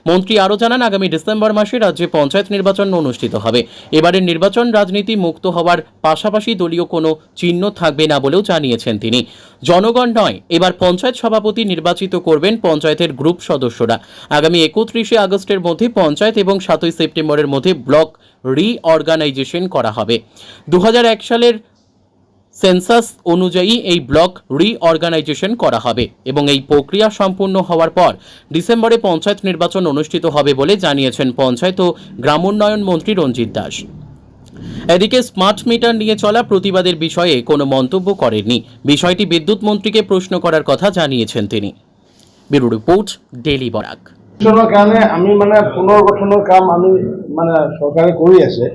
মন্ত্রী আরও জানান, আগামী ডিসেম্বর মাসে রাজ্যে পঞ্চায়েত নির্বাচন অনুষ্ঠিত হবে। এবারের নির্বাচন রাজনীতি মুক্ত হওয়ার পাশাপাশি দলীয় কোনো চিহ্ন থাকবে না বলেও জানিয়েছেন তিনি। জনগণ নয়, এবার পঞ্চায়েত সভাপতি নির্বাচিত করবেন পঞ্চায়েতের গ্রুপ সদস্যরা। আগামী 31শে আগস্টের মধ্যে পঞ্চায়েত এবং 7ই সেপ্টেম্বরের মধ্যে ব্লক রিঅর্গানাইজেশন করা হবে। 2001 সালের সেন্সাস অনুযায়ী এই ব্লক রিঅর্গানাইজেশন করা হবে এবং এই প্রক্রিয়া সম্পূর্ণ হওয়ার পর ডিসেম্বরে পঞ্চায়েত নির্বাচন অনুষ্ঠিত হবে বলে জানিয়েছেন পঞ্চায়েত ও গ্রামোন্নয়ন মন্ত্রী রঞ্জিত দাস। এদিকে স্মার্ট মিটার নিয়ে চলা প্রতিবাদের বিষয়ে কোনো মন্তব্য করেননি। বিষয়টি বিদ্যুৎ মন্ত্রীকে প্রশ্ন করার কথা জানিয়েছেন তিনি। Bureau report, daily Barak. কাৰণে আমি পুনৰ্গঠনৰ কাম আমি চৰকাৰে কৰি আছে।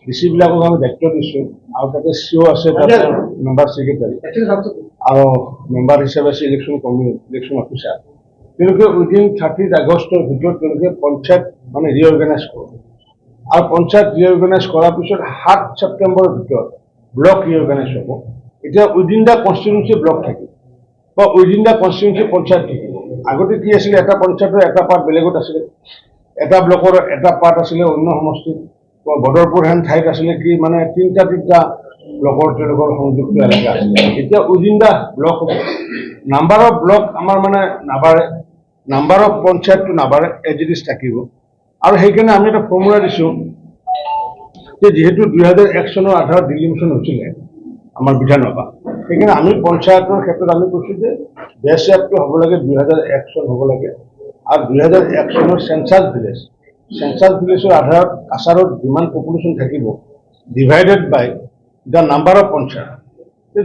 ডিচিবিলাকক আমি দায়িত্ব দিছোঁ আৰু তাতে চিঅ' আছে, তাতে মেম্বাৰ ছেক্ৰেটাৰী আৰু মেম্বাৰ হিচাপে আছে ইলেকশ্যন অফিচাৰ। তেওঁলোকে উইদিন 30 আগষ্টৰ ভিতৰত তেওঁলোকে পঞ্চায়ত ৰিঅৰ্গেনাইজ কৰিব আৰু পঞ্চায়ত ৰিঅৰ্গেনাইজ কৰাৰ পিছত 7 ছেপ্টেম্বৰৰ ভিতৰত ব্লক ৰিঅৰ্গেনাইজ হ'ব। এতিয়া উইদিন দ্য কনষ্টিটুৱেঞ্চি ব্লক থাকিব বা উইদিন দ্য কনষ্টিটুৱেঞ্চি পঞ্চায়ত থাকিব। আগতে কি আছিলে, এটা পঞ্চায়তৰ এটা পাৰ্ট বেলেগত আছিলে, এটা ব্লকৰ এটা পাৰ্ট আছিলে অন্য সমষ্টিত। বদৰপুৰ হেন ঠাইত আছিলে কি তিনিটা ব্লকৰ তেওঁলোকৰ সংযুক্ত এলেকা আছিলে। এতিয়া উইদিন দ্য ব্লক হ'ব। নাম্বাৰ অফ ব্লক আমাৰ নাবাঢ়ে, নাম্বাৰ অফ পঞ্চায়তটো নাবাঢ়ে, এজ ইট ইজ থাকিব। আৰু সেইকাৰণে আমি এটা ফৰ্মুলা দিছোঁ যে যিহেতু 2001 চনৰ আধাৰত দিল্লী মিছন হৈছিলে আমাৰ বিধানসভা, সেইকাৰণে আমি পঞ্চায়তৰ ক্ষেত্ৰত আমি কৈছোঁ যে বেছ এপটো হ'ব লাগে 2001 চন হ'ব লাগে আৰু 2001 চনৰ চেঞ্চাছ ভিলেজৰ আধাৰত কাছাৰত যিমান পপুলেশ্যন থাকিব divided by the number of panchayat.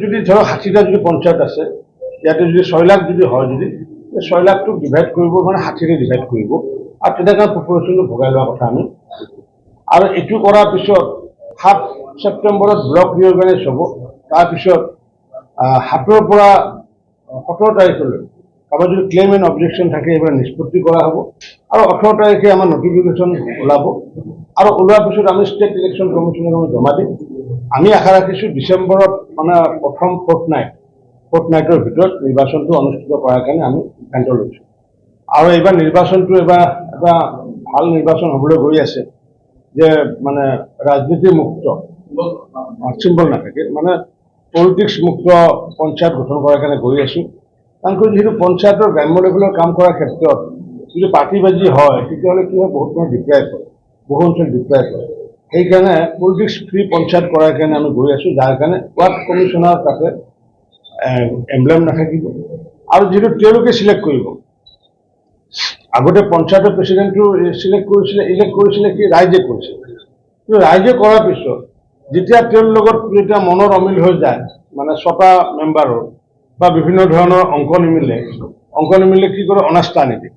যদি ধৰক 60টা যদি পঞ্চায়ত আছে, ইয়াতে যদি 6 লাখ যদি হয়, যদি 6 লাখটোক ডিভাইড কৰিব 60ৰে ডিভাইড কৰিব আৰু তেনেকুৱা পপুলেশ্যনটো ভগাই লোৱাৰ কথা আমি। আৰু এইটো কৰাৰ পিছত 7 ছেপ্টেম্বৰত ব্লক ৰিঅৰ্গেনাইজ হ'ব। তাৰপিছত 7ৰ পৰা 17 তাৰিখলৈ কাৰোবাৰ যদি ক্লেইম এণ্ড অবজেকশ্যন থাকে এইবাৰ নিষ্পত্তি কৰা হ'ব আৰু 18 তাৰিখে আমাৰ নটিফিকেশ্যন ওলাব আৰু ওলোৱাৰ পিছত আমি ষ্টেট ইলেকশ্যন কমিশ্যনক আমি জমা দিম। আমি আশা ৰাখিছোঁ ডিচেম্বৰত প্ৰথম ফৰ্টনাইটৰ ভিতৰত নিৰ্বাচনটো অনুষ্ঠিত কৰাৰ কাৰণে আমি সিদ্ধান্ত লৈছোঁ। আৰু এইবাৰ নিৰ্বাচনটো এটা ভাল নিৰ্বাচন হ'বলৈ গৈ আছে, যে ৰাজনীতি মুক্ত, চিম্বল নাথাকে, পলিটিক্স মুক্ত পঞ্চায়ত গঠন কৰাৰ কাৰণে গৈ আছোঁ। কাৰণ যিহেতু পঞ্চায়তৰ গ্ৰাম্য লেভেলৰ কাম কৰাৰ ক্ষেত্ৰত যদি পাৰ্টিবাজি হয়, তেতিয়াহ'লে কি হয়, বহুত মানুহ ডিপ্ৰাই কৰে, বহু অঞ্চল ডিপ্ৰাই কৰে। সেইকাৰণে পলিটিক্স ফ্ৰী পঞ্চায়ত কৰাৰ কাৰণে আমি গৈ আছোঁ, যাৰ কাৰণে ৱাৰ্ড কমিশ্যনাৰ তাতে এমব্লেম নাথাকিব। আৰু যিহেতু তেওঁলোকে চিলেক্ট কৰিব, আগতে পঞ্চায়তৰ প্ৰেচিডেণ্টটো ইলেক্ট কৰিছিলে কি ৰাইজে কৰিছিলে। কিন্তু ৰাইজে কৰাৰ পিছত যেতিয়া তেওঁৰ লগত যেতিয়া মনৰ অমিল হৈ যায়, 6টা মেম্বাৰৰ বা বিভিন্ন ধৰণৰ অংক নিমিলে কি কৰে, অনাস্থা আনি দিয়ে।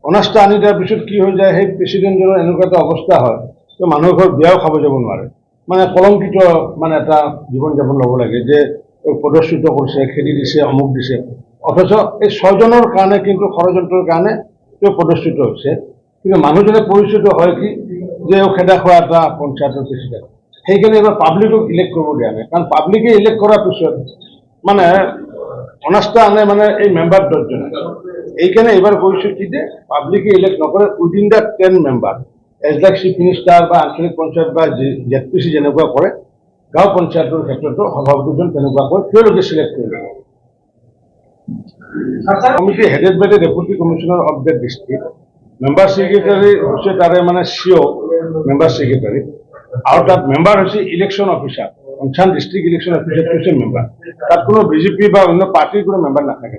অনাস্থা আনি দিয়াৰ পিছত কি হৈ যায়, সেই প্ৰেচিডেণ্টজনৰ এনেকুৱা এটা অৱস্থা হয় যে মানুহৰ ঘৰত বিয়াও খাব যাব নোৱাৰে, কলংকিত এটা জীৱন যাপন ল'ব লাগে যে প্ৰদৰ্শিত কৰিছে, খেদি দিছে, অমুক দিছে। অথচ এই 6জনৰ কাৰণে কিন্তু ষড়যন্ত্ৰৰ কাৰণে তেওঁ প্ৰদৰ্শিত হৈছে। কিন্তু মানুহজনে পৰিচিত হয় কি যে খেদা খোৱা এটা পঞ্চায়তৰ প্ৰেচিডেণ্ট। সেইকাৰণে এইবাৰ পাব্লিকক ইলেক্ট কৰিব দিয়া নাই, কাৰণ পাব্লিকে ইলেক্ট কৰাৰ পিছত অনাস্থা আনে এই মেম্বাৰ 10জনে। এইকাৰণে এইবাৰ কৈছোঁ কি যে পাব্লিকে ইলেক্ট নকৰে, within the 10 member, as like chief minister বা আঞ্চলিক পঞ্চায়ত বা ZPC যেনেকুৱা কৰে, গাঁও পঞ্চায়তৰ ক্ষেত্ৰতো সভাপতিজন তেনেকুৱা কৰে, তেওঁলোকে চিলেক্ট কৰিব। Committee headed by the deputy commissioner of the district. Member secretary হৈছে তাৰে চিঅ' মেম্বাৰ ছেক্ৰেটাৰী, আৰু তাত মেম্বাৰ হৈছে election officer. Panchayat district election অফিচাৰটো হৈছে মেম্বাৰ। তাত কোনো বিজেপি বা অন্য পাৰ্টিৰ কোনো মেম্বাৰ নাথাকে।